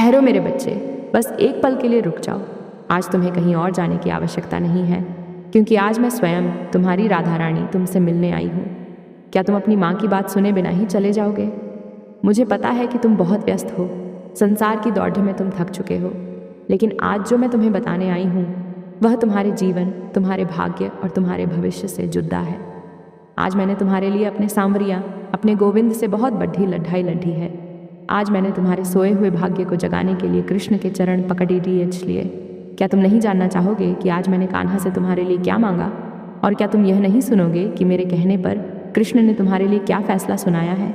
ठहरो मेरे बच्चे, बस एक पल के लिए रुक जाओ। आज तुम्हें कहीं और जाने की आवश्यकता नहीं है, क्योंकि आज मैं स्वयं तुम्हारी राधा रानी तुमसे मिलने आई हूँ। क्या तुम अपनी माँ की बात सुने बिना ही चले जाओगे? मुझे पता है कि तुम बहुत व्यस्त हो, संसार की दौड़ में तुम थक चुके हो, लेकिन आज जो मैं तुम्हें बताने आई हूँ वह तुम्हारे जीवन, तुम्हारे भाग्य और तुम्हारे भविष्य से जुड़ा है। आज मैंने तुम्हारे लिए अपने सांवरिया, अपने गोविंद से बहुत बड़ी लड़ाई लड़ी है। आज मैंने तुम्हारे सोए हुए भाग्य को जगाने के लिए कृष्ण के चरण पकड़ लिए। क्या तुम नहीं जानना चाहोगे कि आज मैंने कान्हा से तुम्हारे लिए क्या मांगा? और क्या तुम यह नहीं सुनोगे कि मेरे कहने पर कृष्ण ने तुम्हारे लिए क्या फैसला सुनाया है?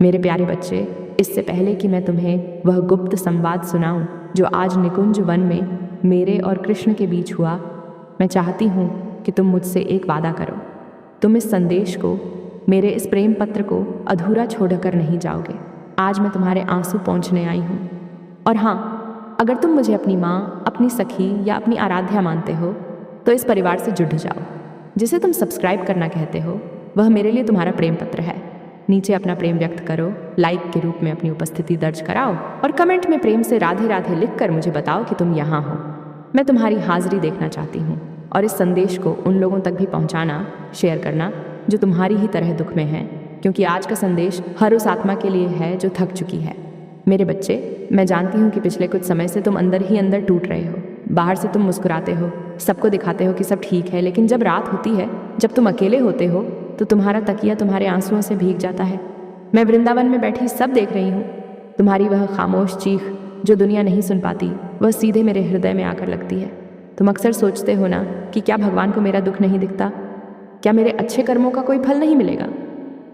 मेरे प्यारे बच्चे, इससे पहले कि मैं तुम्हें वह गुप्त संवाद सुनाऊं जो आज निकुंज वन में मेरे और कृष्ण के बीच हुआ, मैं चाहती हूँ कि तुम मुझसे एक वादा करो। तुम इस संदेश को, मेरे इस प्रेम पत्र को अधूरा छोड़कर नहीं जाओगे। आज मैं तुम्हारे आंसू पोंछने आई हूँ। और हाँ, अगर तुम मुझे अपनी माँ, अपनी सखी या अपनी आराध्या मानते हो तो इस परिवार से जुड़ जाओ। जिसे तुम सब्सक्राइब करना कहते हो वह मेरे लिए तुम्हारा प्रेम पत्र है। नीचे अपना प्रेम व्यक्त करो, लाइक के रूप में अपनी उपस्थिति दर्ज कराओ और कमेंट में प्रेम से राधे राधे लिखकर मुझे बताओ कि तुम यहाँ हो। मैं तुम्हारी हाजिरी देखना चाहती हूँ और इस संदेश को उन लोगों तक भी पहुँचाना, शेयर करना जो तुम्हारी ही तरह दुख में हैं, क्योंकि आज का संदेश हर उस आत्मा के लिए है जो थक चुकी है। मेरे बच्चे, मैं जानती हूँ कि पिछले कुछ समय से तुम अंदर ही अंदर टूट रहे हो। बाहर से तुम मुस्कुराते हो, सबको दिखाते हो कि सब ठीक है, लेकिन जब रात होती है, जब तुम अकेले होते हो तो तुम्हारा तकिया तुम्हारे आंसुओं से भीग जाता है। मैं वृंदावन में बैठी सब देख रही हूँ। तुम्हारी वह खामोश चीख जो दुनिया नहीं सुन पाती, वह सीधे मेरे हृदय में आकर लगती है। तुम अक्सर सोचते हो ना कि क्या भगवान को मेरा दुख नहीं दिखता? क्या मेरे अच्छे कर्मों का कोई फल नहीं मिलेगा?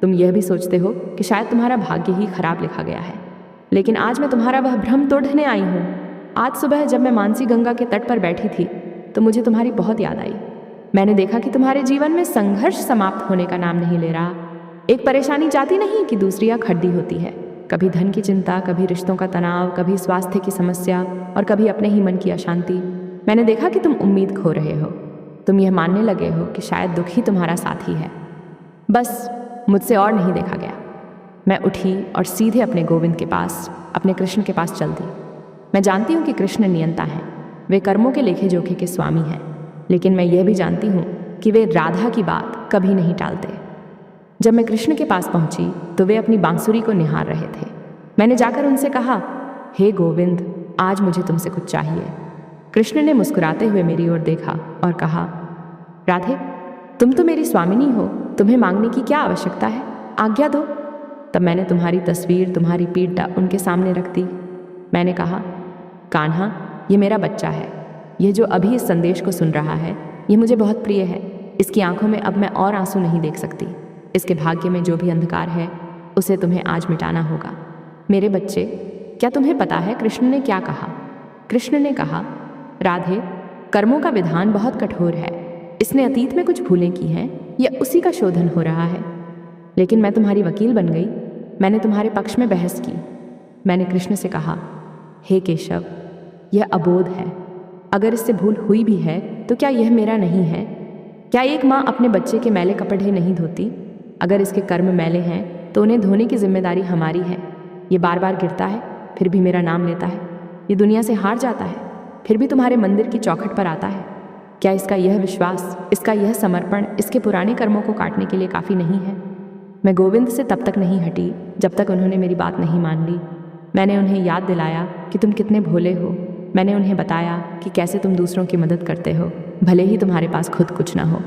तुम यह भी सोचते हो कि शायद तुम्हारा भाग्य ही खराब लिखा गया है। लेकिन आज मैं तुम्हारा वह भ्रम तोड़ने आई हूँ। आज सुबह जब मैं मानसी गंगा के तट पर बैठी थी तो मुझे तुम्हारी बहुत याद आई। मैंने देखा कि तुम्हारे जीवन में संघर्ष समाप्त होने का नाम नहीं ले रहा। एक परेशानी जाती नहीं कि दूसरी आंख खड़ी होती है। कभी धन की चिंता, कभी रिश्तों का तनाव, कभी स्वास्थ्य की समस्या और कभी अपने ही मन की अशांति। मैंने देखा कि तुम उम्मीद खो रहे हो। तुम यह मानने लगे हो कि शायद दुख ही तुम्हारा साथी है। बस मुझसे और नहीं देखा गया। मैं उठी और सीधे अपने गोविंद के पास, अपने कृष्ण के पास चल दी। मैं जानती हूँ कि कृष्ण नियंता है, वे कर्मों के लेखे जोखे के स्वामी हैं, लेकिन मैं यह भी जानती हूँ कि वे राधा की बात कभी नहीं टालते। जब मैं कृष्ण के पास पहुंची तो वे अपनी बांसुरी को निहार रहे थे। मैंने जाकर उनसे कहा, हे गोविंद, आज मुझे तुमसे कुछ चाहिए। कृष्ण ने मुस्कुराते हुए मेरी ओर देखा और कहा, राधे, तुम तो मेरी स्वामिनी हो, तुम्हें मांगने की क्या आवश्यकता है? आज्ञा दो। तब मैंने तुम्हारी तस्वीर, तुम्हारी पीठ उनके सामने रख दी। मैंने कहा, कान्हा, ये मेरा बच्चा है। यह जो अभी इस संदेश को सुन रहा है, ये मुझे बहुत प्रिय है। इसकी आंखों में अब मैं और आंसू नहीं देख सकती। इसके भाग्य में जो भी अंधकार है उसे तुम्हें आज मिटाना होगा। मेरे बच्चे, क्या तुम्हें पता है कृष्ण ने क्या कहा? कृष्ण ने कहा, राधे, कर्मों का विधान बहुत कठोर है। इसने अतीत में कुछ भूलें की हैं, यह उसी का शोधन हो रहा है। लेकिन मैं तुम्हारी वकील बन गई। मैंने तुम्हारे पक्ष में बहस की। मैंने कृष्ण से कहा, हे केशव, यह अबोध है। अगर इससे भूल हुई भी है तो क्या यह मेरा नहीं है? क्या एक माँ अपने बच्चे के मैले कपड़े नहीं धोती? अगर इसके कर्म मैले हैं तो उन्हें धोने की जिम्मेदारी हमारी है। ये बार बार गिरता है फिर भी मेरा नाम लेता है। ये दुनिया से हार जाता है फिर भी तुम्हारे मंदिर की चौखट पर आता है। क्या इसका यह विश्वास, इसका यह समर्पण इसके पुराने कर्मों को काटने के लिए काफ़ी नहीं है? मैं गोविंद से तब तक नहीं हटी जब तक उन्होंने मेरी बात नहीं मान ली। मैंने उन्हें याद दिलाया कि तुम कितने भोले हो। मैंने उन्हें बताया कि कैसे तुम दूसरों की मदद करते हो, भले ही तुम्हारे पास खुद कुछ ना हो।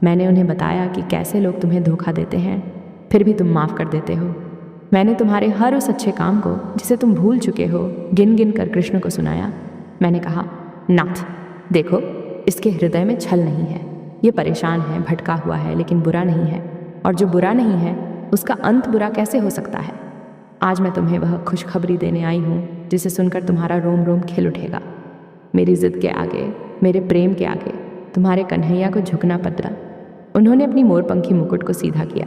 मैंने उन्हें बताया कि कैसे लोग तुम्हें धोखा देते हैं फिर भी तुम माफ़ कर देते हो। मैंने तुम्हारे हर उस अच्छे काम को जिसे तुम भूल चुके हो गिन गिन कर कृष्ण को सुनाया। मैंने कहा, नाथ, देखो, इसके हृदय में छल नहीं है। ये परेशान है, भटका हुआ है, लेकिन बुरा नहीं है। और जो बुरा नहीं है उसका अंत बुरा कैसे हो सकता है? आज मैं तुम्हें वह खुशखबरी देने आई हूँ जिसे सुनकर तुम्हारा रोम रोम खिल उठेगा। मेरी जिद के आगे, मेरे प्रेम के आगे तुम्हारे कन्हैया को झुकना पड़ा। उन्होंने अपनी मोरपंखी मुकुट को सीधा किया,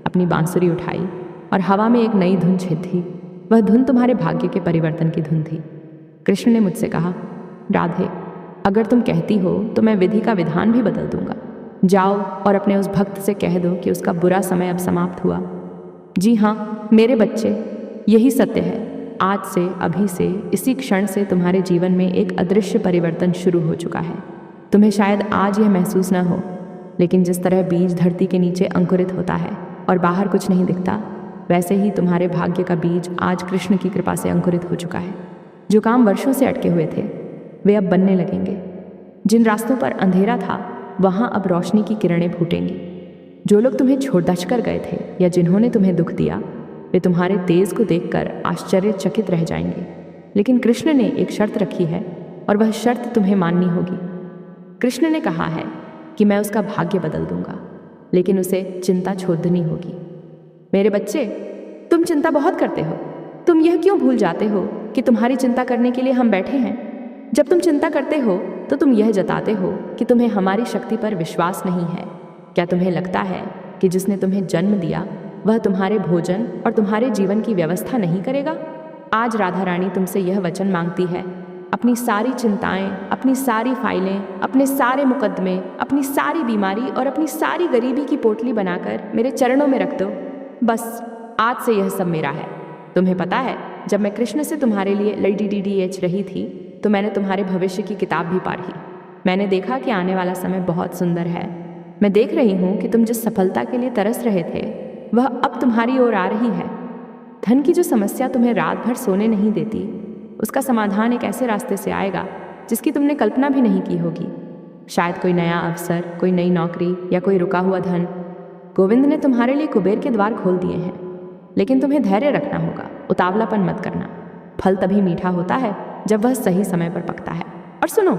अपनी बांसुरी उठाई और हवा में एक नई धुन छिड़ी। वह धुन तुम्हारे भाग्य के परिवर्तन की धुन थी। कृष्ण ने मुझसे कहा, राधे, अगर तुम कहती हो तो मैं विधि का विधान भी बदल दूंगा। जाओ और अपने उस भक्त से कह दो कि उसका बुरा समय अब समाप्त हुआ। जी हाँ मेरे बच्चे, यही सत्य है। आज से, अभी से, इसी क्षण से तुम्हारे जीवन में एक अदृश्य परिवर्तन शुरू हो चुका है। तुम्हें शायद आज यह महसूस न हो, लेकिन जिस तरह बीज धरती के नीचे अंकुरित होता है और बाहर कुछ नहीं दिखता, वैसे ही तुम्हारे भाग्य का बीज आज कृष्ण की कृपा से अंकुरित हो चुका है। जो काम वर्षों से अटके हुए थे वे अब बनने लगेंगे। जिन रास्तों पर अंधेरा था वहाँ अब रोशनी की किरणें फूटेंगी। जो लोग तुम्हें छोड़ दच कर गए थे या जिन्होंने तुम्हें दुख दिया, वे तुम्हारे तेज को देखकर आश्चर्यचकित रह जाएंगे। लेकिन कृष्ण ने एक शर्त रखी है और वह शर्त तुम्हें माननी होगी। कृष्ण ने कहा है कि मैं उसका भाग्य बदल दूंगा, लेकिन उसे चिंता छोड़नी होगी। मेरे बच्चे, तुम चिंता बहुत करते हो। तुम यह क्यों भूल जाते हो कि तुम्हारी चिंता करने के लिए हम बैठे हैं? जब तुम चिंता करते हो तो तुम यह जताते हो कि तुम्हें हमारी शक्ति पर विश्वास नहीं है। क्या तुम्हें लगता है कि जिसने तुम्हें जन्म दिया वह तुम्हारे भोजन और तुम्हारे जीवन की व्यवस्था नहीं करेगा? आज राधा रानी तुमसे यह वचन मांगती है, अपनी सारी चिंताएं, अपनी सारी फाइलें, अपने सारे मुकदमे, अपनी सारी बीमारी और अपनी सारी गरीबी की पोटली बनाकर मेरे चरणों में रख दो। बस आज से यह सब मेरा है। तुम्हें पता है, जब मैं कृष्ण से तुम्हारे लिए LDDDH रही थी तो मैंने तुम्हारे भविष्य की किताब भी पढ़ी। मैंने देखा कि आने वाला समय बहुत सुंदर है। मैं देख रही हूँ कि तुम जिस सफलता के लिए तरस रहे थे वह अब तुम्हारी ओर आ रही है। धन की जो समस्या तुम्हें रात भर सोने नहीं देती, उसका समाधान एक ऐसे रास्ते से आएगा जिसकी तुमने कल्पना भी नहीं की होगी। शायद कोई नया अवसर, कोई नई नौकरी या कोई रुका हुआ धन। गोविंद ने तुम्हारे लिए कुबेर के द्वार खोल दिए हैं, लेकिन तुम्हें धैर्य रखना होगा, उतावलापन मत करना। फल तभी मीठा होता है जब वह सही समय पर पकता है। और सुनो,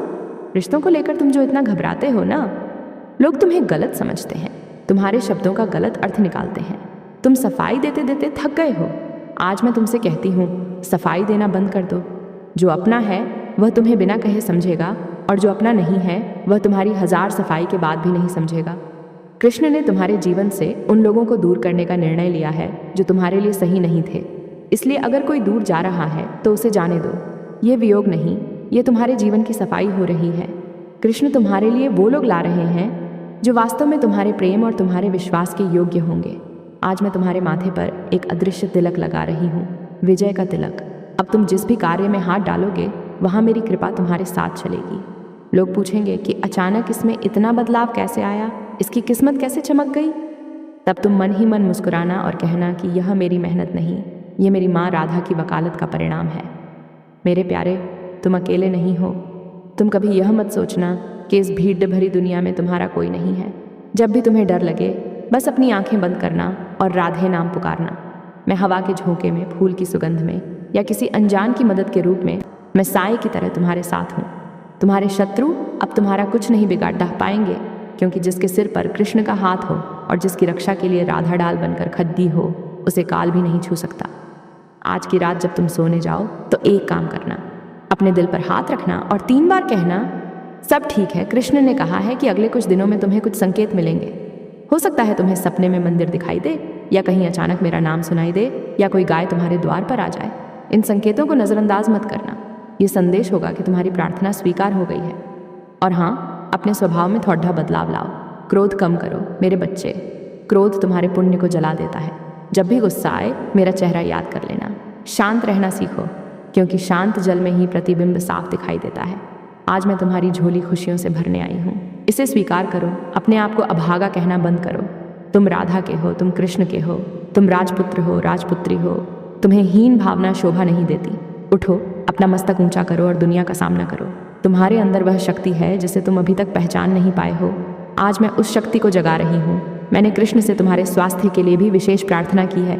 रिश्तों को लेकर तुम जो इतना घबराते हो ना, लोग तुम्हें गलत समझते हैं, तुम्हारे शब्दों का गलत अर्थ निकालते हैं। तुम सफाई देते देते थक गए हो। आज मैं तुमसे कहती हूँ, सफाई देना बंद कर दो। जो अपना है वह तुम्हें बिना कहे समझेगा, और जो अपना नहीं है वह तुम्हारी 1000 सफाई के बाद भी नहीं समझेगा। कृष्ण ने तुम्हारे जीवन से उन लोगों को दूर करने का निर्णय लिया है जो तुम्हारे लिए सही नहीं थे। इसलिए अगर कोई दूर जा रहा है तो उसे जाने दो। ये वियोग नहीं, ये तुम्हारे जीवन की सफाई हो रही है। कृष्ण तुम्हारे लिए वो लोग ला रहे हैं जो वास्तव में तुम्हारे प्रेम और तुम्हारे विश्वास के योग्य होंगे। आज मैं तुम्हारे माथे पर एक अदृश्य तिलक लगा रही हूँ, विजय का तिलक। अब तुम जिस भी कार्य में हाथ डालोगे वहाँ मेरी कृपा तुम्हारे साथ चलेगी। लोग पूछेंगे कि अचानक इसमें इतना बदलाव कैसे आया, इसकी किस्मत कैसे चमक गई? तब तुम मन ही मन मुस्कुराना और कहना कि यह मेरी मेहनत नहीं, ये मेरी माँ राधा की वकालत का परिणाम है। मेरे प्यारे, तुम अकेले नहीं हो। तुम कभी यह मत सोचना कि इस भीड़ भरी दुनिया में तुम्हारा कोई नहीं है। जब भी तुम्हें डर लगे, बस अपनी आंखें बंद करना और राधे नाम पुकारना। मैं हवा के झोंके में, फूल की सुगंध में या किसी अनजान की मदद के रूप में, मैं साए की तरह तुम्हारे साथ हूँ। तुम्हारे शत्रु अब तुम्हारा कुछ नहीं बिगाड़ पाएंगे, क्योंकि जिसके सिर पर कृष्ण का हाथ हो और जिसकी रक्षा के लिए राधा डाल बनकर खद्दी हो, उसे काल भी नहीं छू सकता। आज की रात जब तुम सोने जाओ तो एक काम करना, अपने दिल पर हाथ रखना और 3 बार कहना, सब ठीक है। कृष्ण ने कहा है कि अगले कुछ दिनों में तुम्हें कुछ संकेत मिलेंगे। हो सकता है तुम्हें सपने में मंदिर दिखाई दे, या कहीं अचानक मेरा नाम सुनाई दे, या कोई गाय तुम्हारे द्वार पर आ जाए। इन संकेतों को नज़रअंदाज मत करना। ये संदेश होगा कि तुम्हारी प्रार्थना स्वीकार हो गई है। और हाँ, अपने स्वभाव में थोड़ा बदलाव लाओ। क्रोध कम करो मेरे बच्चे। क्रोध तुम्हारे पुण्य को जला देता है। जब भी गुस्सा आए मेरा चेहरा याद कर लेना। शांत रहना सीखो, क्योंकि शांत जल में ही प्रतिबिंब साफ दिखाई देता है। आज मैं तुम्हारी झोली खुशियों से भरने आई हूँ। इसे स्वीकार करो। अपने आप को अभागा कहना बंद करो। तुम राधा के हो, तुम कृष्ण के हो, तुम राजपुत्र हो, राजपुत्री हो। तुम्हें हीन भावना शोभा नहीं देती। उठो, अपना मस्तक ऊंचा करो और दुनिया का सामना करो। तुम्हारे अंदर वह शक्ति है जिसे तुम अभी तक पहचान नहीं पाए हो। आज मैं उस शक्ति को जगा रही हूँ। मैंने कृष्ण से तुम्हारे स्वास्थ्य के लिए भी विशेष प्रार्थना की है।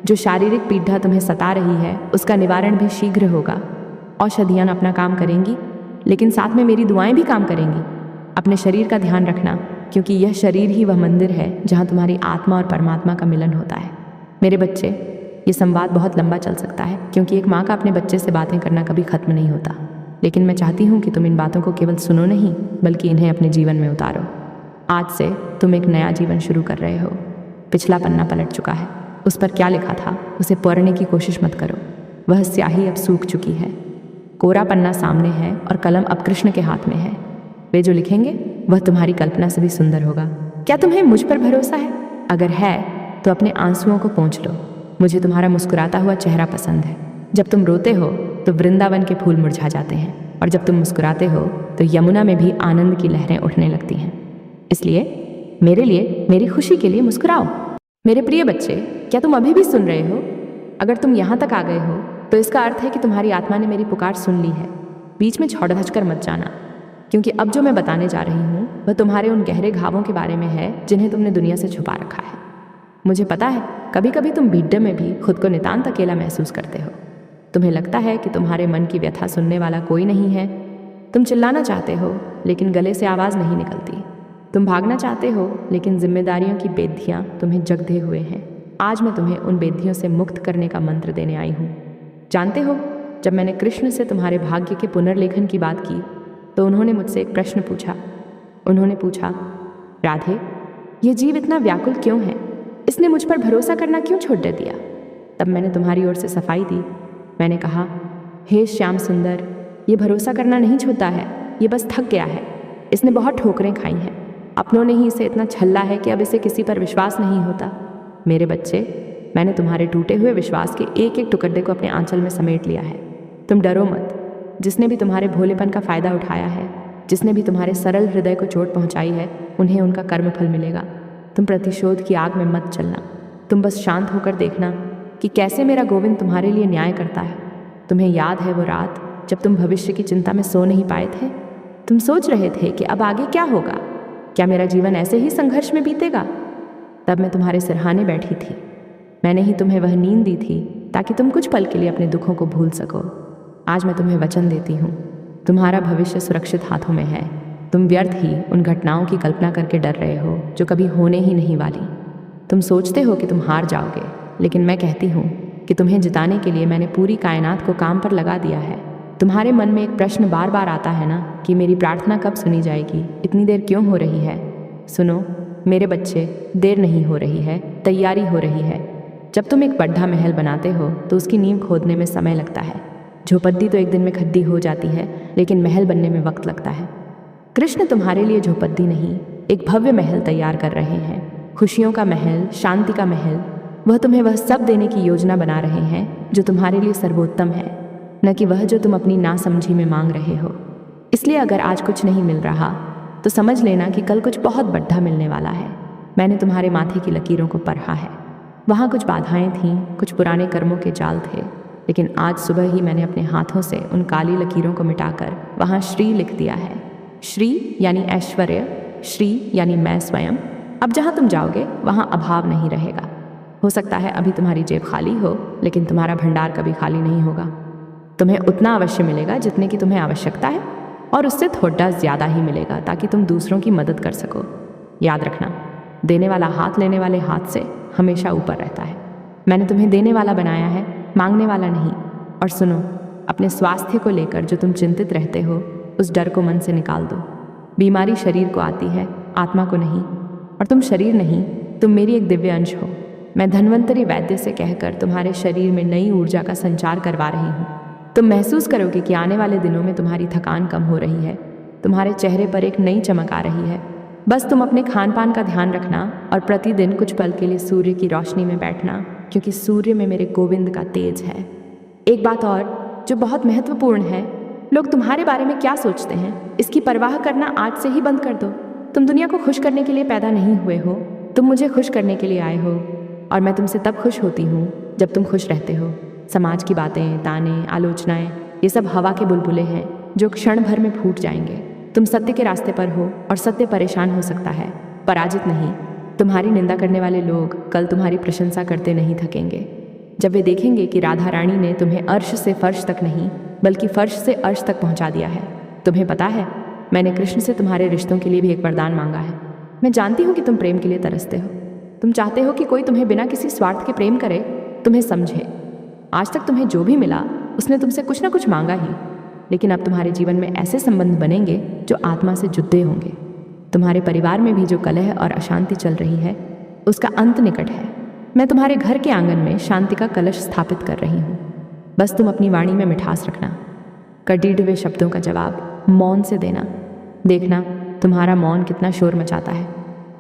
जो शारीरिक पीड़ा तुम्हें सता रही है उसका निवारण भी शीघ्र होगा। औषधियाँ अपना काम करेंगी, लेकिन साथ में मेरी दुआएं भी काम करेंगी। अपने शरीर का ध्यान रखना, क्योंकि यह शरीर ही वह मंदिर है जहाँ तुम्हारी आत्मा और परमात्मा का मिलन होता है। मेरे बच्चे, ये संवाद बहुत लंबा चल सकता है, क्योंकि एक माँ का अपने बच्चे से बातें करना कभी खत्म नहीं होता। लेकिन मैं चाहती हूँ कि तुम इन बातों को केवल सुनो नहीं, बल्कि इन्हें अपने जीवन में उतारो। आज से तुम एक नया जीवन शुरू कर रहे हो। पिछला पन्ना पलट चुका है। उस पर क्या लिखा था उसे पढ़ने की कोशिश मत करो। वह स्याही अब सूख चुकी है। कोरा पन्ना सामने है और कलम अब कृष्ण के हाथ में है। वे जो लिखेंगे वह तुम्हारी कल्पना से भी सुंदर होगा। क्या तुम्हें मुझ पर भरोसा है? अगर है तो अपने आंसुओं को पोंछ लो। मुझे तुम्हारा मुस्कुराता हुआ चेहरा पसंद है। जब तुम रोते हो तो वृंदावन के फूल मुरझा जाते हैं, और जब तुम मुस्कुराते हो तो यमुना में भी आनंद की लहरें उठने लगती हैं। इसलिए मेरे लिए, मेरी खुशी के लिए मुस्कुराओ। मेरे प्रिय बच्चे, क्या तुम अभी भी सुन रहे हो? अगर तुम यहाँ तक आ गए हो तो इसका अर्थ है कि तुम्हारी आत्मा ने मेरी पुकार सुन ली है। बीच में छौड़ धज कर मत जाना, क्योंकि अब जो मैं बताने जा रही हूँ वह तुम्हारे उन गहरे घावों के बारे में है जिन्हें तुमने दुनिया से छुपा रखा है। मुझे पता है, कभी कभी तुम भीड़ में भी खुद को नितांत अकेला महसूस करते हो। तुम्हें लगता है कि तुम्हारे मन की व्यथा सुनने वाला कोई नहीं है। तुम चिल्लाना चाहते हो लेकिन गले से आवाज़ नहीं निकलती। तुम भागना चाहते हो लेकिन जिम्मेदारियों की बेधियाँ तुम्हें जगधे हुए हैं। आज मैं तुम्हें उन बेधियों से मुक्त करने का मंत्र देने आई हूँ। जानते हो, जब मैंने कृष्ण से तुम्हारे भाग्य के पुनर्लेखन की बात की तो उन्होंने मुझसे एक प्रश्न पूछा। उन्होंने पूछा, राधे, ये जीव इतना व्याकुल क्यों है? इसने मुझ पर भरोसा करना क्यों छोड़ दे दिया? तब मैंने तुम्हारी ओर से सफाई दी। मैंने कहा, हे श्याम सुंदर, ये भरोसा करना नहीं छोड़ता है, ये बस थक गया है। इसने बहुत ठोकरें खाई हैं। अपनों ने ही इसे इतना छल्ला है कि अब इसे किसी पर विश्वास नहीं होता। मेरे बच्चे, मैंने तुम्हारे टूटे हुए विश्वास के एक एक टुकड़े को अपने आंचल में समेट लिया है। तुम डरो मत। जिसने भी तुम्हारे भोलेपन का फ़ायदा उठाया है, जिसने भी तुम्हारे सरल हृदय को चोट पहुंचाई है, उन्हें उनका कर्मफल मिलेगा। तुम प्रतिशोध की आग में मत चलना। तुम बस शांत होकर देखना कि कैसे मेरा गोविंद तुम्हारे लिए न्याय करता है। तुम्हें याद है वो रात जब तुम भविष्य की चिंता में सो नहीं पाए थे? तुम सोच रहे थे कि अब आगे क्या होगा, क्या मेरा जीवन ऐसे ही संघर्ष में बीतेगा? तब मैं तुम्हारे सिरहाने बैठी थी। मैंने ही तुम्हें वह नींद दी थी ताकि तुम कुछ पल के लिए अपने दुखों को भूल सको। आज मैं तुम्हें वचन देती हूँ, तुम्हारा भविष्य सुरक्षित हाथों में है। तुम व्यर्थ ही उन घटनाओं की कल्पना करके डर रहे हो जो कभी होने ही नहीं वाली। तुम सोचते हो कि तुम हार जाओगे, लेकिन मैं कहती हूँ कि तुम्हें जिताने के लिए मैंने पूरी कायनात को काम पर लगा दिया है। तुम्हारे मन में एक प्रश्न बार बार आता है ना कि मेरी प्रार्थना कब सुनी जाएगी, इतनी देर क्यों हो रही है? सुनो मेरे बच्चे, देर नहीं हो रही है, तैयारी हो रही है। जब तुम एक बड़ा महल बनाते हो तो उसकी नींव खोदने में समय लगता है। झोपड़ी तो एक दिन में खड्डी हो जाती है, लेकिन महल बनने में वक्त लगता है। कृष्ण तुम्हारे लिए झोपड़ी नहीं, एक भव्य महल तैयार कर रहे हैं। खुशियों का महल, शांति का महल। वह तुम्हें वह सब देने की योजना बना रहे हैं जो तुम्हारे लिए सर्वोत्तम है, न कि वह जो तुम अपनी नासमझी में मांग रहे हो। इसलिए अगर आज कुछ नहीं मिल रहा तो समझ लेना कि कल कुछ बहुत बड़ा मिलने वाला है। मैंने तुम्हारे माथे की लकीरों को पढ़ा है। वहाँ कुछ बाधाएं थीं, कुछ पुराने कर्मों के जाल थे, लेकिन आज सुबह ही मैंने अपने हाथों से उन काली लकीरों को मिटाकर वहाँ श्री लिख दिया है। श्री यानी ऐश्वर्य, श्री यानी मैं स्वयं। अब जहाँ तुम जाओगे वहाँ अभाव नहीं रहेगा। हो सकता है अभी तुम्हारी जेब खाली हो, लेकिन तुम्हारा भंडार कभी खाली नहीं होगा। तुम्हें उतना अवश्य मिलेगा जितने की तुम्हें आवश्यकता है, और उससे थोड़ा ज़्यादा ही मिलेगा ताकि तुम दूसरों की मदद कर सको। याद रखना, देने वाला हाथ लेने वाले हाथ से हमेशा ऊपर रहता है। मैंने तुम्हें देने वाला बनाया है, मांगने वाला नहीं। और सुनो, अपने स्वास्थ्य को लेकर जो तुम चिंतित रहते हो, उस डर को मन से निकाल दो। बीमारी शरीर को आती है, आत्मा को नहीं। और तुम शरीर नहीं, तुम मेरी एक दिव्य अंश हो। मैं धन्वंतरी वैद्य से कहकर तुम्हारे शरीर में नई ऊर्जा का संचार करवा रही हूँ। तुम महसूस करोगे कि आने वाले दिनों में तुम्हारी थकान कम हो रही है, तुम्हारे चेहरे पर एक नई चमक आ रही है। बस तुम अपने खान पान का ध्यान रखना और प्रतिदिन कुछ पल के लिए सूर्य की रोशनी में बैठना, क्योंकि सूर्य में मेरे गोविंद का तेज है। एक बात और जो बहुत महत्वपूर्ण है, लोग तुम्हारे बारे में क्या सोचते हैं, इसकी परवाह करना आज से ही बंद कर दो। तुम दुनिया को खुश करने के लिए पैदा नहीं हुए हो, तुम मुझे खुश करने के लिए आए हो। और मैं तुमसे तब खुश होती हूँ जब तुम खुश रहते हो। समाज की बातें, ताने, आलोचनाएं, ये सब हवा के बुलबुले हैं जो क्षण भर में फूट जाएंगे। तुम सत्य के रास्ते पर हो और सत्य परेशान हो सकता है, पराजित नहीं। तुम्हारी निंदा करने वाले लोग कल तुम्हारी प्रशंसा करते नहीं थकेंगे। जब वे देखेंगे कि राधा रानी ने तुम्हें अर्श से फर्श तक नहीं, बल्कि फर्श से अर्श तक पहुंचा दिया है। तुम्हें पता है, मैंने कृष्ण से तुम्हारे रिश्तों के लिए भी एक वरदान मांगा है। मैं जानती हूँ कि तुम प्रेम के लिए तरसते हो। तुम चाहते हो कि कोई तुम्हें बिना किसी स्वार्थ के प्रेम करे, तुम्हें समझे। आज तक तुम्हें जो भी मिला उसने तुमसे कुछ ना कुछ मांगा ही, लेकिन अब तुम्हारे जीवन में ऐसे संबंध बनेंगे जो आत्मा से जुड़े होंगे। तुम्हारे परिवार में भी जो कलह और अशांति चल रही है, उसका अंत निकट है। मैं तुम्हारे घर के आंगन में शांति का कलश स्थापित कर रही हूँ। बस तुम अपनी वाणी में मिठास रखना। कटीढ़ हुए शब्दों का जवाब मौन से देना। देखना तुम्हारा मौन कितना शोर मचाता है।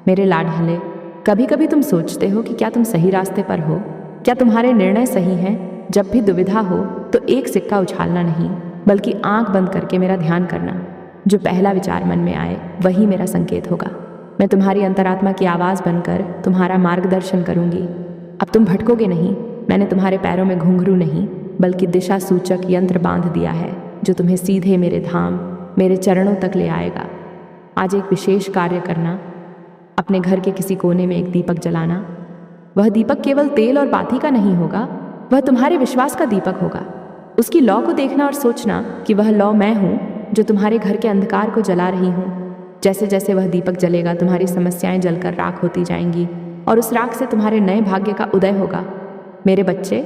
मेरे लाडले, कभी कभी तुम सोचते हो कि क्या तुम सही रास्ते पर हो, क्या तुम्हारे निर्णय सही हैं। जब भी दुविधा हो तो एक सिक्का उछालना नहीं, बल्कि आंख बंद करके मेरा ध्यान करना। जो पहला विचार मन में आए वही मेरा संकेत होगा। मैं तुम्हारी अंतरात्मा की आवाज़ बनकर तुम्हारा मार्गदर्शन करूंगी। अब तुम भटकोगे नहीं। मैंने तुम्हारे पैरों में घुंघरू नहीं, बल्कि दिशा सूचक यंत्र बांध दिया है, जो तुम्हें सीधे मेरे धाम, मेरे चरणों तक ले आएगा। आज एक विशेष कार्य करना। अपने घर के किसी कोने में एक दीपक जलाना। वह दीपक केवल तेल और बाती का नहीं होगा, वह तुम्हारे विश्वास का दीपक होगा। उसकी लौ को देखना और सोचना कि वह लौ मैं हूँ, जो तुम्हारे घर के अंधकार को जला रही हूँ। जैसे जैसे वह दीपक जलेगा, तुम्हारी समस्याएं जलकर राख होती जाएंगी और उस राख से तुम्हारे नए भाग्य का उदय होगा। मेरे बच्चे,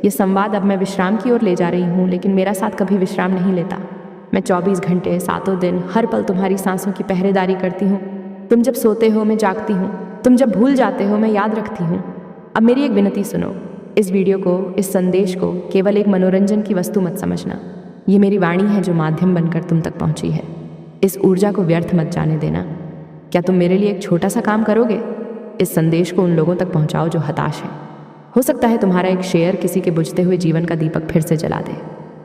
ये संवाद अब मैं विश्राम की ओर ले जा रही हूँ, लेकिन मेरा साथ कभी विश्राम नहीं लेता। मैं 24 घंटे, 7 दिन, हर पल तुम्हारी सांसों की पहरेदारी करती हूँ। तुम जब सोते हो मैं जागती हूँ, तुम जब भूल जाते हो मैं याद रखती हूँ। अब मेरी एक विनती सुनो। इस वीडियो को, इस संदेश को केवल एक मनोरंजन की वस्तु मत समझना। ये मेरी वाणी है जो माध्यम बनकर तुम तक पहुंची है। इस ऊर्जा को व्यर्थ मत जाने देना। क्या तुम मेरे लिए एक छोटा सा काम करोगे? इस संदेश को उन लोगों तक पहुंचाओ जो हताश हैं। हो सकता है तुम्हारा एक शेयर किसी के बुझते हुए जीवन का दीपक फिर से जला दे।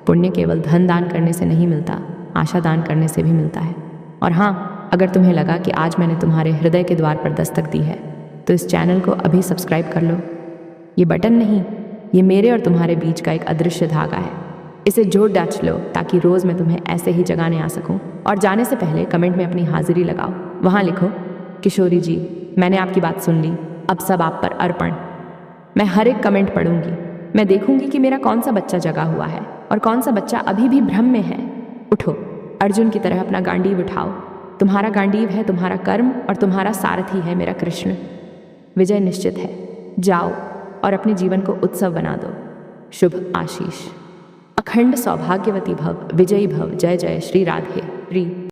पुण्य केवल धन दान करने से नहीं मिलता, आशा दान करने से भी मिलता है। और हाँ, अगर तुम्हें लगा कि आज मैंने तुम्हारे हृदय के द्वार पर दस्तक दी है, तो इस चैनल को अभी सब्सक्राइब कर लो। ये बटन नहीं, ये मेरे और तुम्हारे बीच का एक अदृश्य धागा है। इसे जोड़ डाच लो ताकि रोज़ मैं तुम्हें ऐसे ही जगाने आ सकूं। और जाने से पहले कमेंट में अपनी हाजिरी लगाओ। वहाँ लिखो, किशोरी जी, मैंने आपकी बात सुन ली, अब सब आप पर अर्पण। मैं हर एक कमेंट पढ़ूंगी। मैं देखूंगी कि मेरा कौन सा बच्चा जगा हुआ है और कौन सा बच्चा अभी भी भ्रम में है। उठो, अर्जुन की तरह अपना गांडीव उठाओ। तुम्हारा गांडीव है तुम्हारा कर्म और तुम्हारा सारथी है मेरा कृष्ण। विजय निश्चित है। जाओ और अपने जीवन को उत्सव बना दो। शुभ आशीष। अखंड सौभाग्यवती भव, विजयी भव। जय जय श्री राधे प्री।